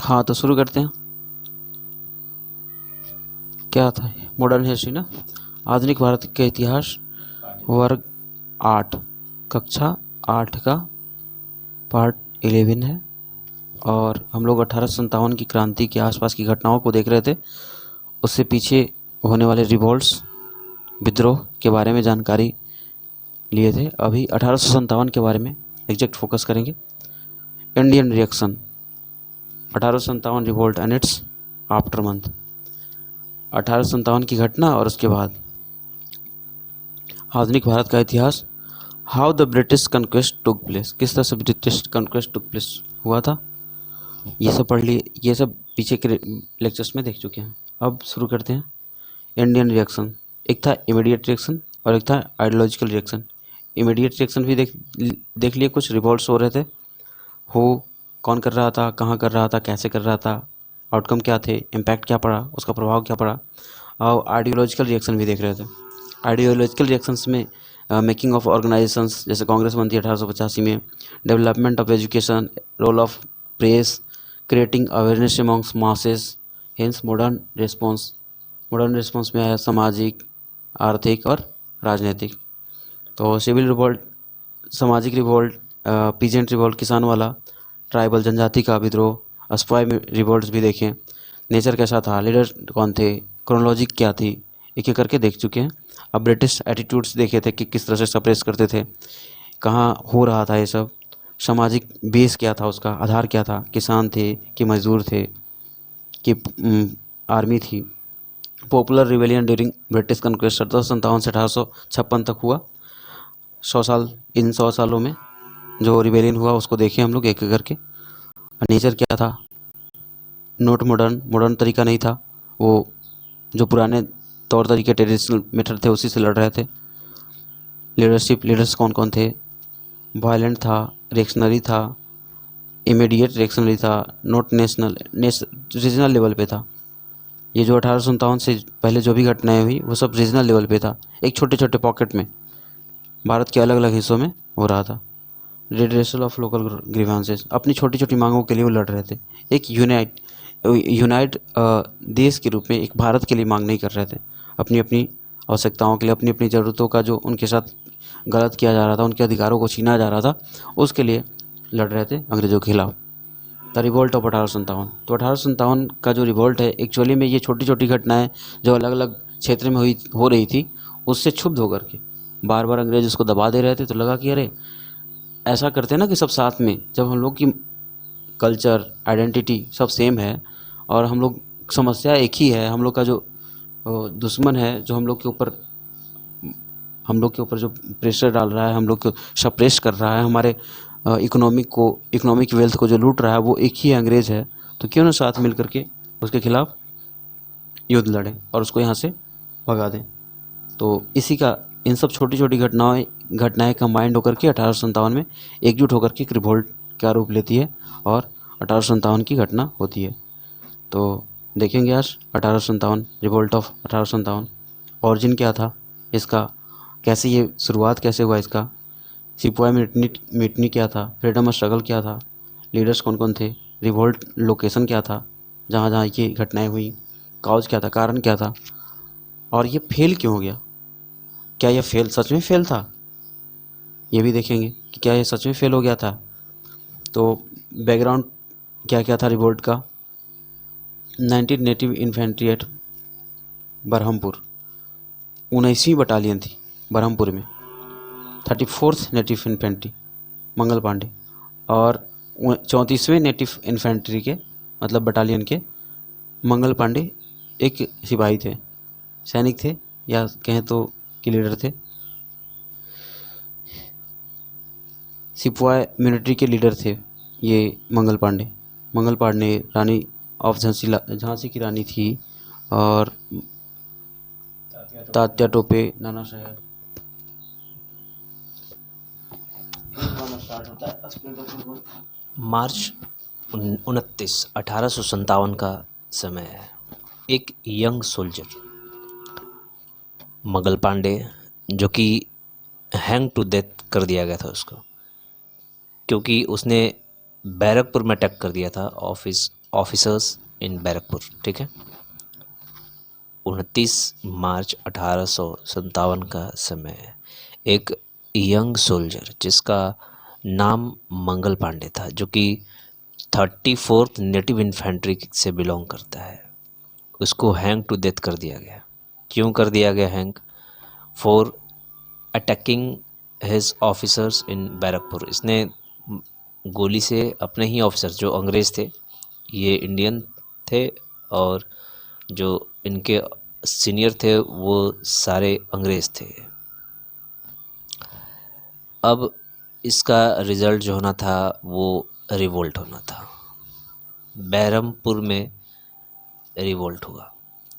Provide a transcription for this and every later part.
हाँ, तो शुरू करते हैं। क्या था मॉडर्न हिस्ट्री ना, आधुनिक भारत का इतिहास, वर्ग 8, कक्षा 8 का पार्ट 11 है। और हम लोग 1857 की क्रांति के आसपास की घटनाओं को देख रहे थे। उससे पीछे होने वाले रिवॉल्ट्स, विद्रोह के बारे में जानकारी लिए थे। अभी 1857 के बारे में एग्जैक्ट फोकस करेंगे। Indian reaction, 1857 revolt and it's after month. 1857 की घटना और उसके बाद आधुनिक भारत का इतिहास। How the British conquest took place, किस तरह से ब्रिटिश कन्क्वेस्ट टुक प्लेस हुआ था, ये सब पढ़ लिए, ये सब पीछे के लेक्चर्स में देख चुके हैं। अब शुरू करते हैं। इंडियन रिएक्शन, एक था इमीडिएट रिएक्शन और एक था आइडियोलॉजिकल रिएक्शन। इमीडिएट रिएक्शन भी देख लिए, कुछ रिवॉल्ट्स हो रहे थे, हो कौन कर रहा था, कहाँ कर रहा था, कैसे कर रहा था, आउटकम क्या थे, इम्पैक्ट क्या पड़ा, उसका प्रभाव क्या पड़ा। और आइडियोलॉजिकल रिएक्शन भी देख रहे थे। आइडियोलॉजिकल रिएक्शंस में मेकिंग ऑफ ऑर्गेनाइजेशंस, जैसे कांग्रेस बनती है 1885 में, development of education, role of press, creating awareness amongst masses, hence modern response. Modern response में आया सामाजिक, आर्थिक और राजनीतिक। तो सिविल रिवोल्ट, सामाजिक रिवोल्ट, पीजेंट रिवोल्ट किसान वाला, ट्राइबल जनजाति का विद्रोह, अस्पॉय रिवोल्ट्स भी देखें। नेचर कैसा था, लीडर कौन थे, क्रोनोलॉजी क्या थी, एक एक करके देख चुके हैं। अब ब्रिटिश एटीट्यूड्स देखे थे कि किस तरह से सप्रेस करते थे, कहाँ हो रहा था ये सब, सामाजिक बेस क्या था, उसका आधार क्या था, किसान थे कि मजदूर थे कि आर्मी थी। Popular rebellion during British conquest 1757 से 1856 तक हुआ। 100 साल, इन 100 सालों में जो रिवेलियन हुआ उसको देखें हम लोग एक एक करके। नेचर क्या था, नोट मॉडर्न तरीका नहीं था, वो जो पुराने तौर तरीके ट्रेडिशनल मेथड थे उसी से लड़ रहे थे। लीडरशिप, लीडर्स कौन कौन थे, वायलेंट था, रिएक्शनरी था, इमीडिएट रिएक्शनरी था, नॉट रीजनल लेवल पे था। ये जो 1857 से पहले जो भी घटनाएं हुई वो सब रीजनल लेवल पे था, एक छोटे छोटे पॉकेट में भारत के अलग अलग हिस्सों में हो रहा था। रिड्रेसल ऑफ लोकल ग्रीवांसेस, अपनी छोटी छोटी मांगों के लिए वो लड़ रहे थे। एक यूनाइट देश के रूप में एक भारत के लिए मांग नहीं कर रहे थे, अपनी अपनी आवश्यकताओं के लिए, अपनी अपनी ज़रूरतों का जो उनके साथ गलत किया जा रहा था, उनके अधिकारों को छीना जा रहा था, उसके लिए लड़ रहे थे अंग्रेज़ों के खिलाफ। द रिवोल्ट ऑफ 1857, तो 1857 का जो रिवोल्ट है एक्चुअली में ये छोटी छोटी घटनाएं जो अलग अलग क्षेत्र में हो रही थी उससे क्षुब्ध होकर के बार बार अंग्रेज उसको दबा दे रहे थे। तो लगा कि अरे ऐसा करते हैं ना कि सब साथ में, जब हम लोग की कल्चर, आइडेंटिटी सब सेम है और हम लोग, समस्या एक ही है, हम लोग का जो दुश्मन है जो हम लोग के ऊपर जो प्रेशर डाल रहा है, हम लोग को सप्रेस कर रहा है, हमारे इकोनॉमिक वेल्थ को जो लूट रहा है वो एक ही अंग्रेज़ है, तो क्यों ना साथ मिल करके उसके खिलाफ युद्ध लड़ें और उसको यहाँ से भगा दें। तो इसी का, इन सब छोटी छोटी घटनाएं कंबाइंड होकर के 1857 में एकजुट होकर के एक रिवोल्ट का रूप लेती है और 1857 की घटना होती है। तो देखेंगे आज 1857, रिवोल्ट ऑफ 1857, ऑरिजिन क्या था इसका, कैसे ये शुरुआत कैसे हुआ इसका, सिपाही मिटनी क्या था, फ्रीडम स्ट्रगल क्या था, लीडर्स कौन कौन थे, रिवोल्ट लोकेशन क्या था, जहाँ जहाँ ये घटनाएं हुई, काउज क्या था, कारण क्या था, और ये फेल क्यों हो गया, क्या यह सच में फेल था, ये भी देखेंगे कि क्या ये सच में फेल हो गया था। तो बैकग्राउंड क्या क्या था रिवोल्ट का। 19 नेटिव इन्फेंट्री एट बरहमपुर, 19वीं बटालियन थी बरहमपुर में। 34th native infantry Mangal Pandey, और 34वें नेटिव इन्फेंट्री के मतलब बटालियन के मंगल पांडे एक सिपाही थे, सैनिक थे या कहें तो कि लीडर थे। सिपाही मिलिट्री के लीडर थे ये मंगल पांडे रानी ऑफ झांसी की रानी थी, और तात्या टोपे, नाना साहब। मार्च 29 1857 का समय है। एक यंग सोल्जर मंगल पांडे, जो कि हैंग टू डेथ कर दिया गया था उसको, क्योंकि उसने बैरकपुर में अटैक कर दिया था ऑफिसर्स इन बैरकपुर, ठीक है। 29 मार्च 1857 का समय है। एक यंग सोल्जर जिसका नाम मंगल पांडे था, जो कि 34th नेटिव इन्फेंट्री से बिलोंग करता है, उसको हैंग टू डेथ कर दिया गया। क्यों कर दिया गया hang? For attacking his officers in Barrackpore. इसने गोली से अपने ही ऑफिसर्स, जो अंग्रेज़ थे, ये इंडियन थे, और जो इनके सीनियर थे वो सारे अंग्रेज़ थे। अब इसका रिज़ल्ट जो होना था वो रिवोल्ट होना था। बहरमपुर में रिवोल्ट हुआ।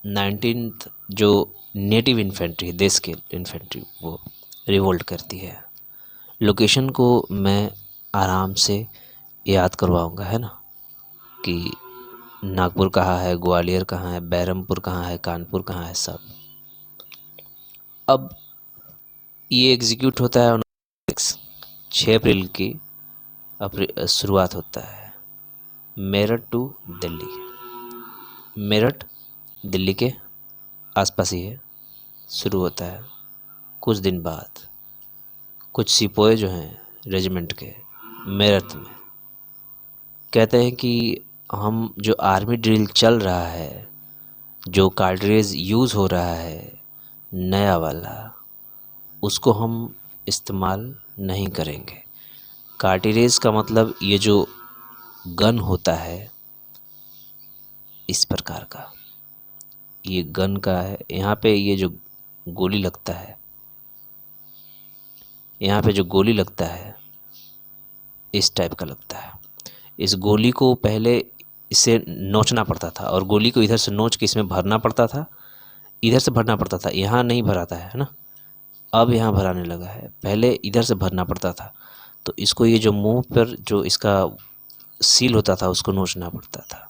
19th जो नेटिव इन्फेंट्री, देश के इन्फेंट्री, वो रिवोल्ट करती है। लोकेशन को मैं आराम से याद करवाऊंगा, है ना, कि नागपुर कहाँ है, ग्वालियर कहाँ है, बहरमपुर कहाँ है, कानपुर कहाँ है, सब। अब ये एग्जीक्यूट होता है 6 अप्रैल की शुरुआत होता है। मेरठ टू दिल्ली, मेरठ दिल्ली के आसपास ही है, शुरू होता है। कुछ दिन बाद कुछ सिपाही जो हैं रेजिमेंट के मेरठ में कहते हैं कि हम जो आर्मी ड्रिल चल रहा है, जो कार्ट्रिज यूज़ हो रहा है नया वाला, उसको हम इस्तेमाल नहीं करेंगे। कार्ट्रिज का मतलब ये जो गन होता है इस प्रकार का, ये गन का है। यहाँ पे ये जो गोली लगता है, यहाँ पे जो गोली लगता है इस टाइप का लगता है। इस गोली को पहले इसे नोचना पड़ता था, और गोली को इधर से नोच के इसमें भरना पड़ता था, इधर से भरना पड़ता था। यहाँ नहीं भराता है ना, अब यहाँ भराने लगा है, पहले इधर से भरना पड़ता था। तो इसको ये जो मुंह पर जो इसका सील होता था उसको नोचना पड़ता था।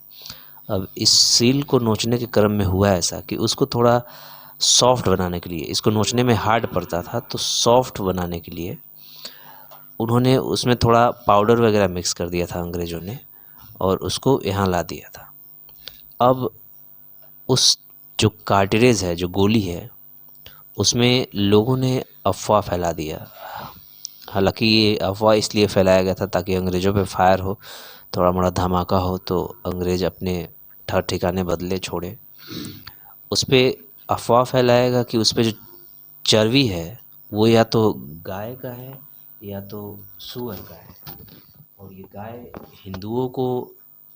अब इस सील को नोचने के क्रम में हुआ ऐसा कि उसको थोड़ा सॉफ्ट बनाने के लिए, इसको नोचने में हार्ड पड़ता था, तो सॉफ्ट बनाने के लिए उन्होंने उसमें थोड़ा पाउडर वगैरह मिक्स कर दिया था अंग्रेज़ों ने, और उसको यहाँ ला दिया था। अब उस जो कार्ट्रिज है, जो गोली है, उसमें लोगों ने अफवाह फैला दिया। हालांकि ये अफवाह इसलिए फैलाया गया था ताकि अंग्रेज़ों पे फायर हो, थोड़ा मोड़ा धमाका हो, तो अंग्रेज़ अपने ठर ठिकाने बदले छोड़े। उस पर अफवाह फैलाएगा कि उस पर जो चर्बी है वो या तो गाय का है या तो सूअर का है, और ये गाय हिंदुओं को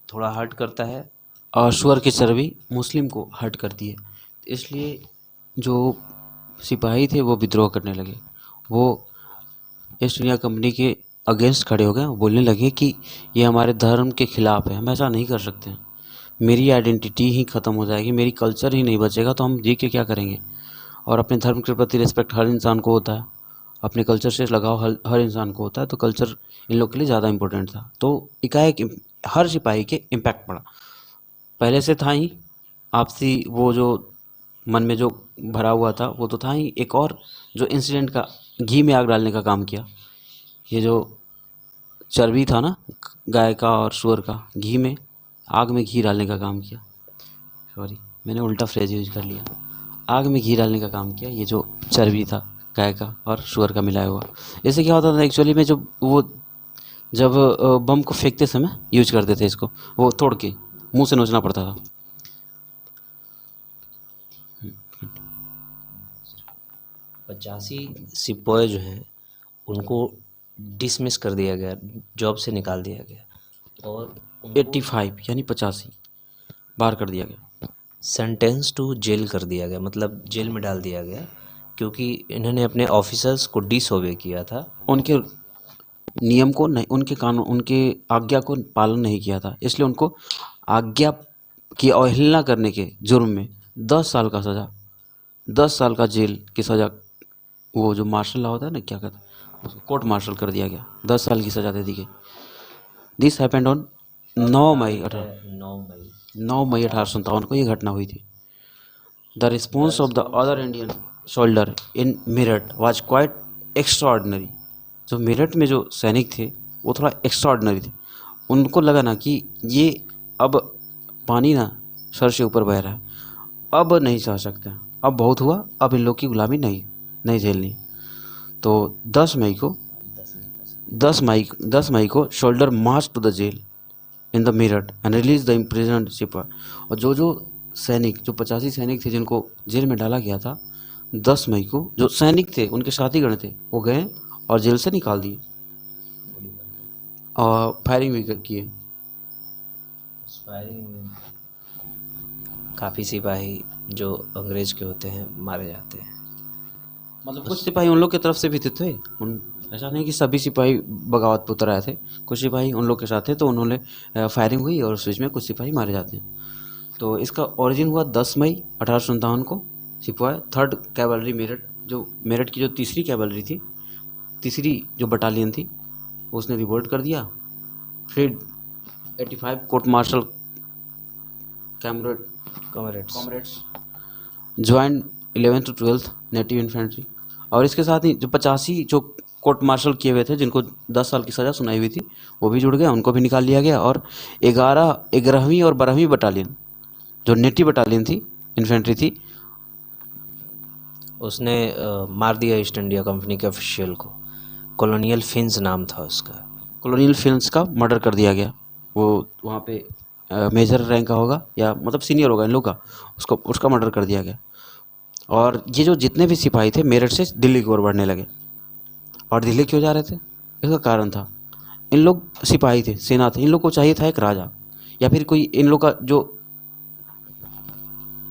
थोड़ा हर्ट करता है और सुअर की चर्बी मुस्लिम को हर्ट करती है। इसलिए जो सिपाही थे वो विद्रोह करने लगे, वो ईस्ट इंडिया कंपनी के अगेंस्ट खड़े हो गए, बोलने लगे कि ये हमारे धर्म के खिलाफ है, हम ऐसा नहीं कर सकते हैं, मेरी आइडेंटिटी ही ख़त्म हो जाएगी, मेरी कल्चर ही नहीं बचेगा, तो हम जी के क्या करेंगे। और अपने धर्म के प्रति रिस्पेक्ट हर इंसान को होता है, अपने कल्चर से लगाव हर इंसान को होता है, तो कल्चर इन लोग के लिए ज़्यादा इंपॉर्टेंट था। तो एकाएक हर सिपाही के इम्पैक्ट पड़ा, पहले से था ही आपसी वो जो मन में जो भरा हुआ था वो तो था ही, एक और जो इंसिडेंट का घी में आग डालने का काम किया। ये जो चर्बी था ना गाय का और सूअर का, घी में आग में घी डालने का काम किया। सॉरी, मैंने उल्टा फ्रेज यूज कर लिया। आग में घी डालने का काम किया ये जो चर्बी था गाय का और सूअर का मिलाया हुआ। इससे क्या होता था एक्चुअली में, जब बम को फेंकते समय यूज करते थे इसको, वो तोड़ के मुंह से नोचना पड़ता था। 85 सिपाही जो हैं उनको डिसमिस कर दिया गया, जॉब से निकाल दिया गया, और 85 यानी 85 बाहर कर दिया गया। सेंटेंस टू जेल कर दिया गया, मतलब जेल में डाल दिया गया, क्योंकि इन्होंने अपने ऑफिसर्स को डिसओबे किया था। उनके नियम को नहीं, उनके कानून, उनके आज्ञा को पालन नहीं किया था, इसलिए उनको आज्ञा की अवहेलना करने के जुर्म में 10 साल का सज़ा, 10 साल का जेल की सज़ा, वो जो मार्शल लॉ होता है ना, क्या कहते हैं उसको, कोर्ट मार्शल कर दिया गया, 10 साल की सज़ा दे दी गई। दिस हैपेंड ऑन 9 मई 1857 को ये घटना हुई थी। The response of the other Indian soldier in Meerut was quite extraordinary. जो मेरठ में जो सैनिक थे वो थोड़ा एक्स्ट्राऑर्डिनरी थे, उनको लगा ना कि ये अब पानी ना सर से ऊपर बह रहा है। अब नहीं सह सकते, अब बहुत हुआ, अब इन लोग की गुलामी नहीं झेलनी। तो 10 मई को soldier march to the jail in the Meerut and release the imprisoned sipahi. और जो सैनिक, जो 85 सैनिक थे जिनको जेल में डाला गया था, 10 मई को जो सैनिक थे उनके साथीगण थे वो गए और जेल से निकाल दिए और फायरिंग भी किए। फायरिंग में काफ़ी सिपाही जो अंग्रेज के होते हैं मारे जाते हैं। मतलब कुछ सिपाही उन लोग की तरफ से भी थे ऐसा नहीं कि सभी सिपाही बगावत पे उतर आए थे, कुछ सिपाही उन लोग के साथ थे, तो उन्होंने फायरिंग हुई और उस बीच में कुछ सिपाही मारे जाते हैं। तो इसका ओरिजिन हुआ 10 मई 1857 को। सिपाही 3rd कैवलरी मेरठ, जो मेरठ की जो तीसरी कैवलरी थी, तीसरी जो बटालियन थी, उसने रिवोल्ट कर दिया। फिर 85 court martial comrades join 11th to 12th native infantry. और इसके साथ ही जो 85 जो कोर्ट मार्शल किए हुए थे, जिनको 10 साल की सज़ा सुनाई हुई थी, वो भी जुड़ गए, उनको भी निकाल लिया गया। और 11वीं और 12वीं बटालियन जो नेटिव बटालियन थी, इन्फेंट्री थी, उसने मार दिया ईस्ट इंडिया कंपनी के ऑफिशियल को। कॉलोनियल फिन्स नाम था उसका। कॉलोनियल फिल्म्स का मर्डर कर दिया गया। वो वहाँ पे मेजर रैंक का होगा या मतलब सीनियर होगा इन लोग का, उसका मर्डर कर दिया गया। और ये जो जितने भी सिपाही थे मेरठ से दिल्ली की ओर बढ़ने लगे। और दिल्ली क्यों जा रहे थे? इसका कारण था, इन लोग सिपाही थे, सेना थे, इन लोग को चाहिए था एक राजा या फिर कोई इन लोग का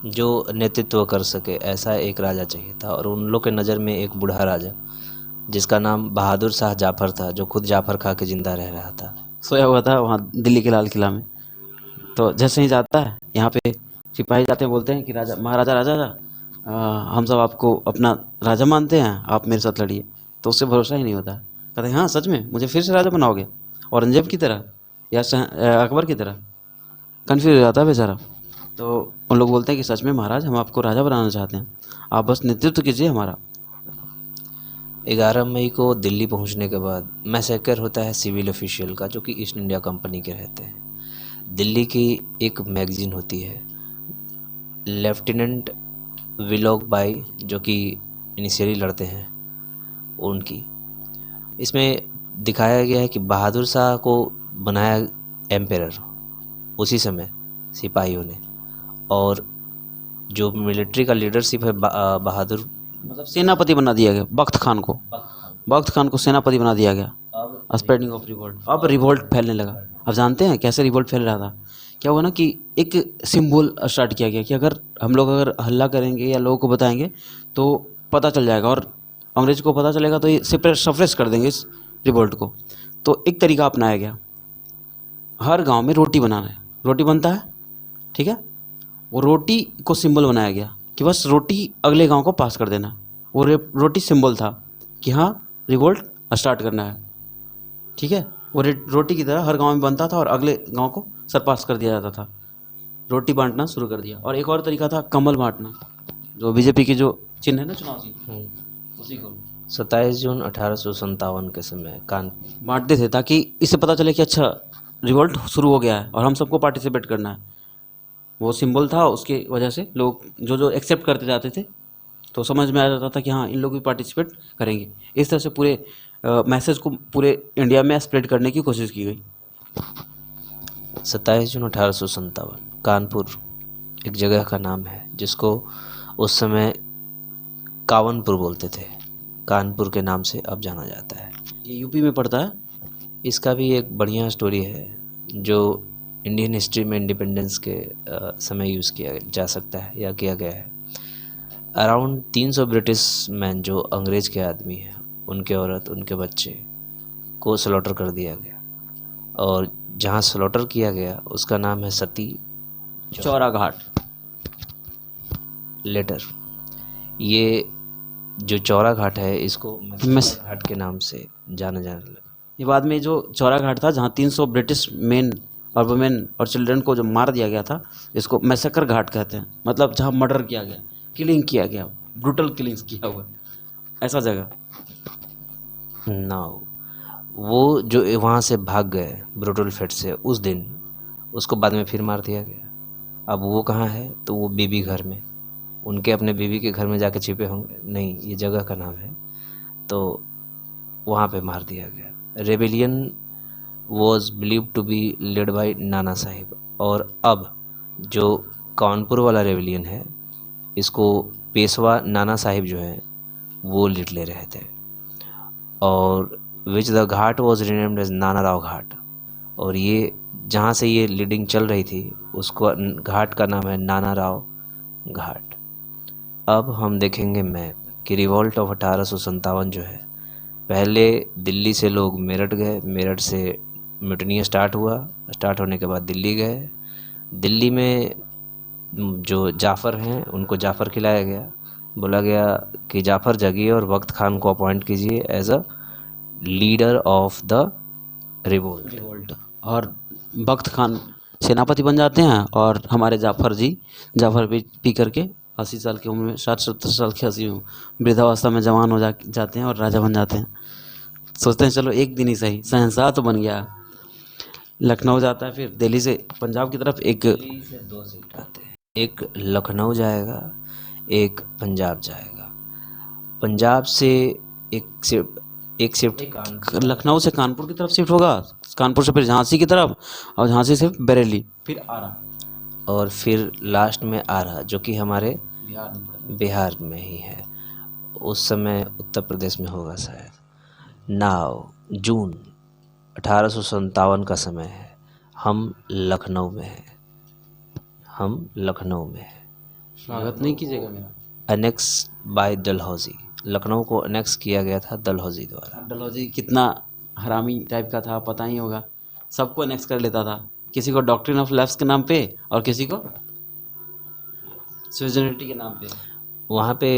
जो नेतृत्व कर सके, ऐसा एक राजा चाहिए था। और उन लोग के नज़र में एक बूढ़ा राजा जिसका नाम बहादुर शाह जाफर था, जो खुद जाफर खा के ज़िंदा रह रहा था, सोया हुआ था वहाँ दिल्ली के लाल किला में। तो जैसे ही जाता है, यहाँ पे सिपाही जाते हैं, बोलते हैं कि राजा, महाराजा राजा हम सब आपको अपना राजा मानते हैं, आप मेरे साथ लड़िए। तो उससे भरोसा ही नहीं होता है। कहते हैं हाँ सच में मुझे फिर से राजा बनाओगे, औरंगजेब की तरह या अकबर की तरह? कन्फ्यूज हो जाता है बेचारा। तो उन लोग बोलते हैं कि सच में महाराज हम आपको राजा बनाना चाहते हैं, आप बस नेतृत्व कीजिए हमारा। 11 मई को दिल्ली पहुंचने के बाद मैसेकर होता है सिविल ऑफिशियल का, जो कि ईस्ट इंडिया कंपनी के रहते हैं। दिल्ली की एक मैगज़ीन होती है, लेफ्टिनेंट विलोक बाई, जो कि इनिशियली लड़ते हैं उनकी। इसमें दिखाया गया है कि बहादुर शाह को बनाया एम्पेरर उसी समय सिपाहियों ने। और जो मिलिट्री का लीडरशिप है बहादुर, मतलब सेनापति बना दिया गया बख्त खान को सेनापति बना दिया गया। स्प्रेडिंग ऑफ रिवोल्ट, अब रिवोल्ट फैलने लगा। अब जानते हैं कैसे रिवोल्ट फैल रहा था? क्या हुआ ना कि एक सिंबल स्टार्ट किया गया कि अगर हम लोग हल्ला करेंगे या लोगों को बताएंगे तो पता चल जाएगा, और अंग्रेज को पता चलेगा तो ये सप्रेस कर देंगे इस रिवोल्ट को। तो एक तरीका अपनाया गया, हर गांव में रोटी बनाना है, रोटी बनता है, ठीक है, वो रोटी को सिंबल बनाया गया कि बस रोटी अगले गांव को पास कर देना। वो रोटी सिंबल था कि हाँ रिवोल्ट स्टार्ट करना है, ठीक है। वो रोटी की तरह हर गांव में बनता था और अगले गांव को सरपास कर दिया जाता था। रोटी बांटना शुरू कर दिया। और एक और तरीका था कमल बांटना, जो बीजेपी की जो चिन्ह है ना चुनाव चिन्ह, उसी को 27 जून 1857 के समय बांटते थे, ताकि इससे पता चले कि अच्छा रिवोल्ट शुरू हो गया है और हम सबको पार्टिसिपेट करना है। वो सिंबल था, उसके वजह से लोग जो एक्सेप्ट करते जाते थे, तो समझ में आ जाता था कि हाँ इन लोग भी पार्टिसिपेट करेंगे। इस तरह से पूरे मैसेज को पूरे इंडिया में स्प्रेड करने की कोशिश की गई। 27 जून 1857 कानपुर एक जगह का नाम है, जिसको उस समय कावनपुर बोलते थे, कानपुर के नाम से अब जाना जाता है। ये यूपी में पड़ता है। इसका भी एक बढ़िया स्टोरी है जो इंडियन हिस्ट्री में इंडिपेंडेंस के समय यूज़ किया जा सकता है या किया गया है। अराउंड 300 ब्रिटिश मैन जो अंग्रेज के आदमी हैं, उनके औरत, उनके बच्चे को स्लॉटर कर दिया गया। और जहाँ स्लॉटर किया गया उसका नाम है सती चौरा घाट। लेटर ये जो चौरा घाट है, इसको घाट के नाम से जाना जाने लगा। ये बाद में जो चौरा घाट था, जहाँ 300 ब्रिटिश मेन और वुमेन और चिल्ड्रन को जो मार दिया गया था, इसको मैसेकर घाट कहते हैं। मतलब जहाँ मर्डर किया गया, किलिंग किया गया, ब्रूटल किलिंग्स किया हुआ, ऐसा जगह। नाउ वो जो वहाँ से भाग गए ब्रूटल फेट से उस दिन, उसको बाद में फिर मार दिया गया। अब वो कहाँ है, तो वो बीबी घर में, उनके अपने बीबी के घर में जाके छिपे होंगे, नहीं ये जगह का नाम है, तो वहाँ पे मार दिया गया। Rebellion was believe to be led by Nana Sahib. और अब जो कानपुर वाला रेबेलियन है, इसको पेशवा नाना साहिब जो हैं वो लीड ले रहे थे, और which the ghat was renamed as Nana Rao घाट। और ये जहाँ से ये लीडिंग चल रही थी उसको घाट का नाम है नाना राव घाट। अब हम देखेंगे मैप कि रिवॉल्ट ऑफ 1857 जो है, पहले दिल्ली से लोग मेरठ गए, मेरठ से म्यूटनी स्टार्ट हुआ, स्टार्ट होने के बाद दिल्ली गए, दिल्ली में जो जाफ़र हैं उनको जाफ़र खिलाया गया, बोला गया कि जाफ़र जगिए और वक्त खान को अपॉइंट कीजिए as a leader of the revolt. और बख्त खान सेनापति बन जाते हैं और हमारे जाफ़र पी करके 80 साल की उम्र में, 60-70 साल की 80 वृद्धावस्था में जवान हो जाते हैं और राजा बन जाते हैं। सोचते हैं चलो एक दिन ही सही, शहंशाह तो बन गया। लखनऊ जाता है, फिर दिल्ली से पंजाब की तरफ दिल्ली से 2 शिफ्ट आते हैं, एक लखनऊ जाएगा, एक पंजाब जाएगा। पंजाब से एक शिफ्ट लखनऊ से कानपुर की तरफ शिफ्ट होगा, कानपुर से फिर झांसी की तरफ, और झांसी से बरेली, फिर आरा, और फिर लास्ट में आरा, जो कि हमारे बिहार में। बिहार में ही है। उस समय उत्तर प्रदेश में होगा शायद। नाव जून 1857 का समय है, हम लखनऊ में हैं, हम लखनऊ में हैं। स्वागत नहीं कीजिएगा मेरा। अनेक्स बाय डलहौजी, लखनऊ को अनेक्स किया गया था डलहौजी द्वारा। डलहौजी कितना हरामी टाइप का था पता ही होगा, सबको नेक्स्ट कर लेता था, किसी को डॉक्ट्रिन ऑफ लैप्स के नाम पे और किसी को सिविजिलिटी के नाम पे। वहाँ पे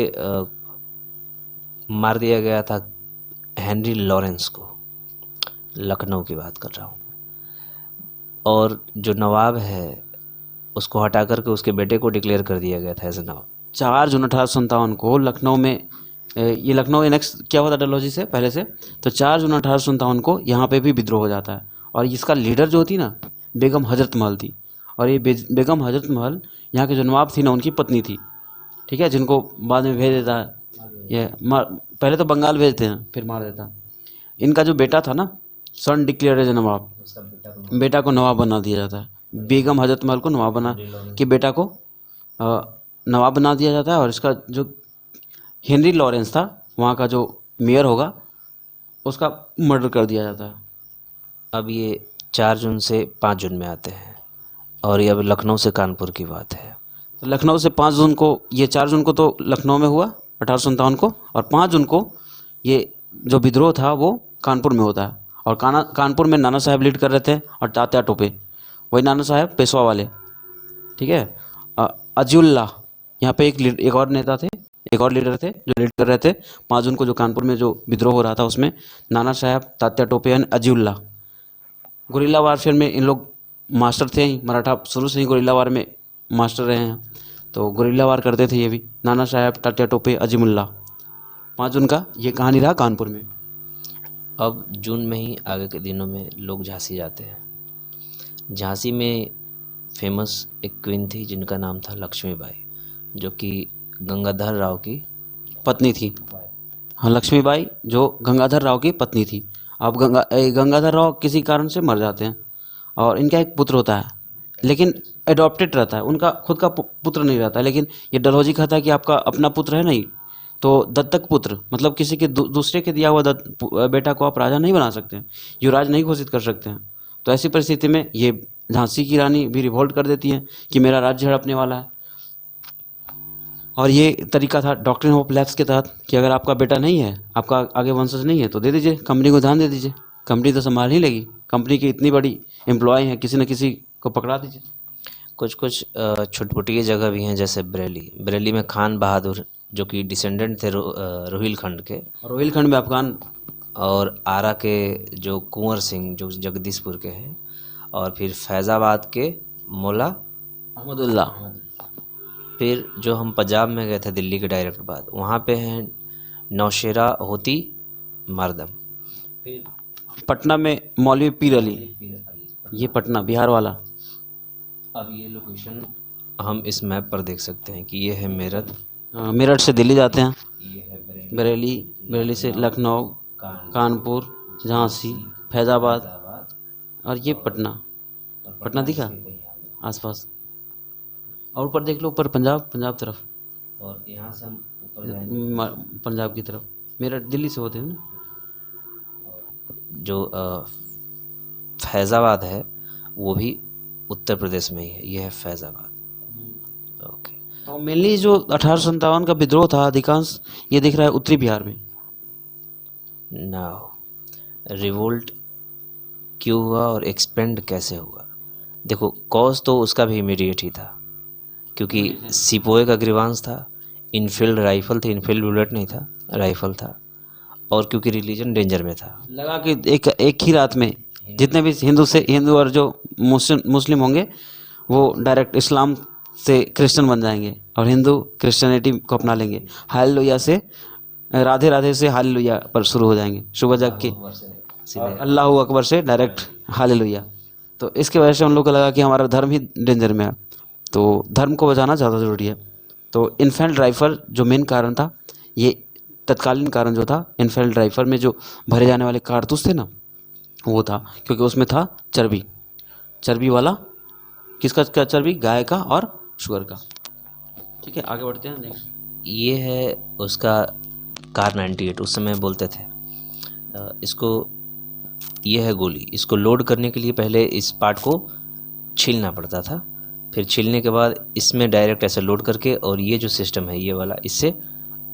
मार दिया गया था हेनरी लॉरेंस को, लखनऊ की बात कर रहा हूँ। और जो नवाब है उसको हटा करके उसके बेटे को डिक्लेयर कर दिया गया था एज ए नवाब। 4 जून 1857 को लखनऊ में, ये लखनऊ एनेक्स क्या हुआ था डलहौजी से पहले से, तो 4 जून 1857 को यहाँ पे भी विद्रोह हो जाता है। और इसका लीडर जो थी ना, बेगम हजरत महल थी। और ये बेगम हजरत महल यहाँ के जो नवाब थी ना, उनकी पत्नी थी, ठीक है, जिनको बाद में भेज देता है ये पहले तो बंगाल भेजते हैं फिर मार देता है। इनका जो बेटा था ना, सन डिक्लेयर एज नवाब, बेटा को नवाब बना दिया जाता है। बेगम हजरत महल को नवाब बना कि बेटा को नवाब बना दिया जाता है। और इसका जो हेनरी लॉरेंस था, वहाँ का जो मेयर होगा, उसका मर्डर कर दिया जाता है। अब ये 4 जून से 5 जून में आते हैं, और ये अब लखनऊ से कानपुर की बात है। तो लखनऊ से 5 जून को, ये 4 जून को तो लखनऊ में हुआ 1857 को, और 5 जून को ये जो विद्रोह था वो कानपुर में होता है। और कानपुर में नाना साहब लीड कर रहे थे, और तात्या टोपे, वही नाना साहब पेशवा वाले, ठीक है। अजीउल्लाह यहाँ पे एक और नेता थे, एक और लीडर थे जो लीड कर रहे थे 5 जून को जो कानपुर में जो विद्रोह हो रहा था, उसमें Nana Sahab, Tatya Tope and Azimullah. Guerrilla warfare में इन लोग मास्टर थे ही, मराठा शुरू से ही गुरिल्ला वार में मास्टर रहे हैं, तो गुरिल्ला वार करते थे ये भी। नाना साहब, तात्या टोपे, अजीमुल्लाह। 5 जून का ये कहानी रहा कानपुर में। अब जून में ही आगे के दिनों में लोग झांसी जाते हैं। झांसी में फेमस एक क्वीन थी जिनका नाम था लक्ष्मीबाई, जो कि गंगाधर राव की पत्नी थी। हाँ, लक्ष्मीबाई जो गंगाधर राव की पत्नी थी। अब गंगाधर राव किसी कारण से मर जाते हैं, और इनका एक पुत्र होता है, लेकिन एडॉप्टेड रहता है, उनका खुद का पुत्र नहीं रहता। लेकिन ये डलहौजी कहता है कि आपका अपना पुत्र है नहीं, तो दत्तक पुत्र, मतलब किसी के दूसरे के दिया हुआ बेटा को आप राजा नहीं बना सकते हैं, युवराज नहीं घोषित कर सकते हैं। तो ऐसी परिस्थिति में ये झांसी की रानी भी रिवोल्ट कर देती है कि मेरा राज्य हड़पने वाला है। और ये तरीका था डॉक्ट्रिन ऑफ लैप्स के तहत कि अगर आपका बेटा नहीं है, आपका आगे वंशज नहीं है, तो दे दीजिए, कंपनी को ध्यान दे दीजिए, कंपनी तो संभाल ही लेगी, कंपनी की इतनी बड़ी एम्प्लॉय है, किसी न किसी को पकड़ा दीजिए। कुछ छुटपुटिया जगह भी हैं, जैसे बरेली में खान बहादुर जो कि डिसेंडेंट थे रोहिलखंड के, रोहिलखंड में अफगान, और आरा के जो कुंवर सिंह जो जगदीशपुर के हैं, और फिर फैज़ाबाद के मौला अहमदुल्ला। फिर जो हम पंजाब में गए थे दिल्ली के डायरेक्ट बाद, वहाँ पे हैं नौशेरा होती मरदम। फिर पटना में मौलवी पीर अली, ये पटना बिहार वाला। अब ये लोकेशन हम इस मैप पर देख सकते हैं कि ये है मेरठ, मेरठ से दिल्ली जाते हैं, ये है बरेली, बरेली से लखनऊ, कानपुर, झांसी, फैज़ाबाद, और ये पटना। पटना दिखा आसपास, और ऊपर देख लो, ऊपर पंजाब, पंजाब तरफ, और यहाँ से हम ऊपर जाएंगे पंजाब की तरफ। मेरठ दिल्ली से होते हैं ना। जो फैज़ाबाद है वो भी उत्तर प्रदेश में ही है, ये है फैज़ाबाद। ओके, तो मेनली जो 1857 का विद्रोह था, अधिकांश ये दिख रहा है उत्तरी बिहार में। नाउ रिवोल्ट क्यों हुआ और एक्सपेंड कैसे हुआ? देखो, कॉज तो उसका भी इमीडिएट ही था, क्योंकि सिपोए का ग्रीवांस था, इनफील्ड राइफल थी, इनफील्ड बुलेट नहीं था, राइफल था, और क्योंकि रिलीजन डेंजर में था। लगा कि एक ही रात में जितने भी हिंदू और जो मुस्लिम होंगे वो डायरेक्ट इस्लाम से क्रिश्चियन बन जाएंगे, और हिंदू क्रिश्चियनिटी को अपना लेंगे। हालेलुया से, राधे राधे से हालेलुया पर शुरू हो जाएंगे, सुबह जग के और अल्लाह अकबर से डायरेक्ट हालेलुया। तो इसके वजह से उन लोगों को लगा कि हमारा धर्म ही डेंजर में है, तो धर्म को बचाना ज़्यादा ज़रूरी है। तो इनफेल्ड राइफल जो मेन कारण था, ये तत्कालीन कारण जो था, इनफेल्ड राइफल में जो भरे जाने वाले कारतूस थे ना, वो था, क्योंकि उसमें था चर्बी, चर्बी वाला। किसका क्या चर्बी? गाय का और शुगर का। ठीक है, आगे बढ़ते हैं नेक्स्ट। ये है उसका कार 98, उस समय बोलते थे इसको। ये है गोली, इसको लोड करने के लिए पहले इस पार्ट को छीलना पड़ता था, फिर छीलने के बाद इसमें डायरेक्ट ऐसे लोड करके, और ये जो सिस्टम है ये वाला, इससे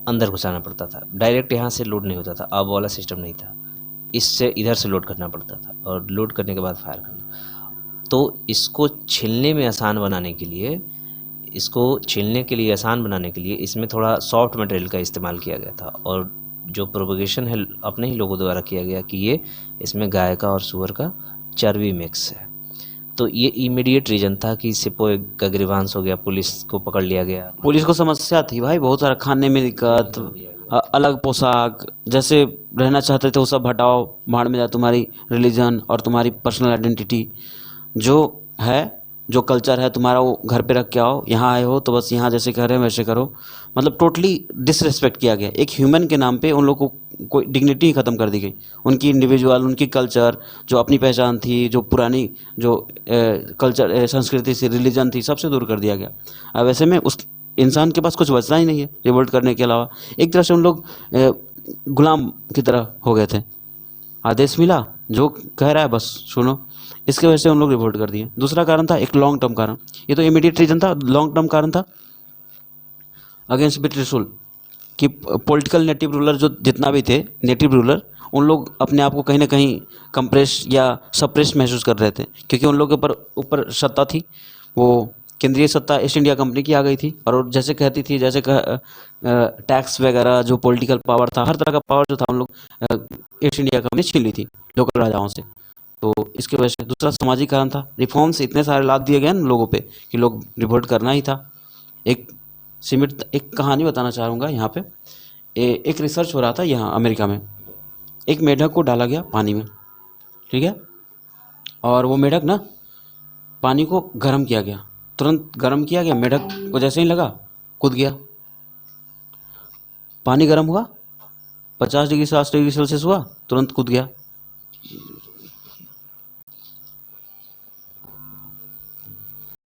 अंदर घुसाना पड़ता था। डायरेक्ट यहाँ से लोड नहीं होता था, अब वाला सिस्टम नहीं था, इससे इधर से लोड करना पड़ता था, और लोड करने के बाद फायर करना। तो इसको छीलने में आसान बनाने के लिए, आसान बनाने के लिए इसमें थोड़ा सॉफ्ट मटेरियल का इस्तेमाल किया गया था, और जो प्रोपगेशन है अपने ही लोगों द्वारा किया गया कि ये इसमें गाय का और सूअर का चर्बी मिक्स है। तो ये इमीडिएट रीजन था कि सिपोए का ग्रीवांस हो गया, पुलिस को पकड़ लिया गया। पुलिस को समस्या थी भाई, बहुत सारा खाने में दिक्कत, अलग पोशाक, जैसे रहना चाहते थे वो सब हटाओ, भाड़ में जाए तुम्हारी रिलीजन और तुम्हारी पर्सनल आइडेंटिटी जो है, जो कल्चर है तुम्हारा, वो घर पे रख के आओ, यहाँ आए हो तो बस यहाँ जैसे कह रहे हैं वैसे करो। मतलब टोटली डिसरिस्पेक्ट किया गया, एक ह्यूमन के नाम पे उन लोगों को कोई डिग्निटी ही ख़त्म कर दी गई। उनकी इंडिविजुअल, उनकी कल्चर, जो अपनी पहचान थी, जो पुरानी जो कल्चर संस्कृति से, रिलीजन थी, सबसे दूर कर दिया गया। अब ऐसे में उस इंसान के पास कुछ बचना ही नहीं है रिवोल्ट करने के अलावा। एक तरह से उन लोग गुलाम की तरह हो गए थे, आदेश मिला, जो कह रहा है बस सुनो। इसके वजह से उन लोग रिवोल्ट कर दिए। दूसरा कारण था एक लॉन्ग टर्म कारण, ये तो इमीडिएट रीजन था, लॉन्ग टर्म कारण था अगेंस्ट ब्रिटिश रूल, कि पॉलिटिकल नेटिव रूलर जो जितना भी थे नेटिव रूलर, उन लोग अपने आप को कहीं ना कहीं कंप्रेस या सप्रेस महसूस कर रहे थे, क्योंकि उन लोगों के ऊपर सत्ता थी, वो केंद्रीय सत्ता ईस्ट इंडिया कंपनी की आ गई थी, और जैसे कहती थी, जैसे टैक्स वगैरह, जो पॉलिटिकल पावर था, हर तरह का पावर जो था, उन लोग ईस्ट इंडिया कंपनी छीन ली थी लोकल राजाओं से। तो इसकी वजह से दूसरा सामाजिक कारण था, रिफॉर्म्स इतने सारे लाद दिए गए ना लोगों पे कि लोग रिवोल्ट करना ही था। एक कहानी बताना चाहूँगा यहाँ पे। एक रिसर्च हो रहा था यहाँ अमेरिका में, एक मेढक को डाला गया पानी में, ठीक है, और वो मेढक ना, पानी को गर्म किया गया, तुरंत गर्म किया गया, मेढक को जैसे ही लगा कूद गया, पानी गर्म हुआ, 50 डिग्री से 60 डिग्री सेल्सियस हुआ, तुरंत कूद गया।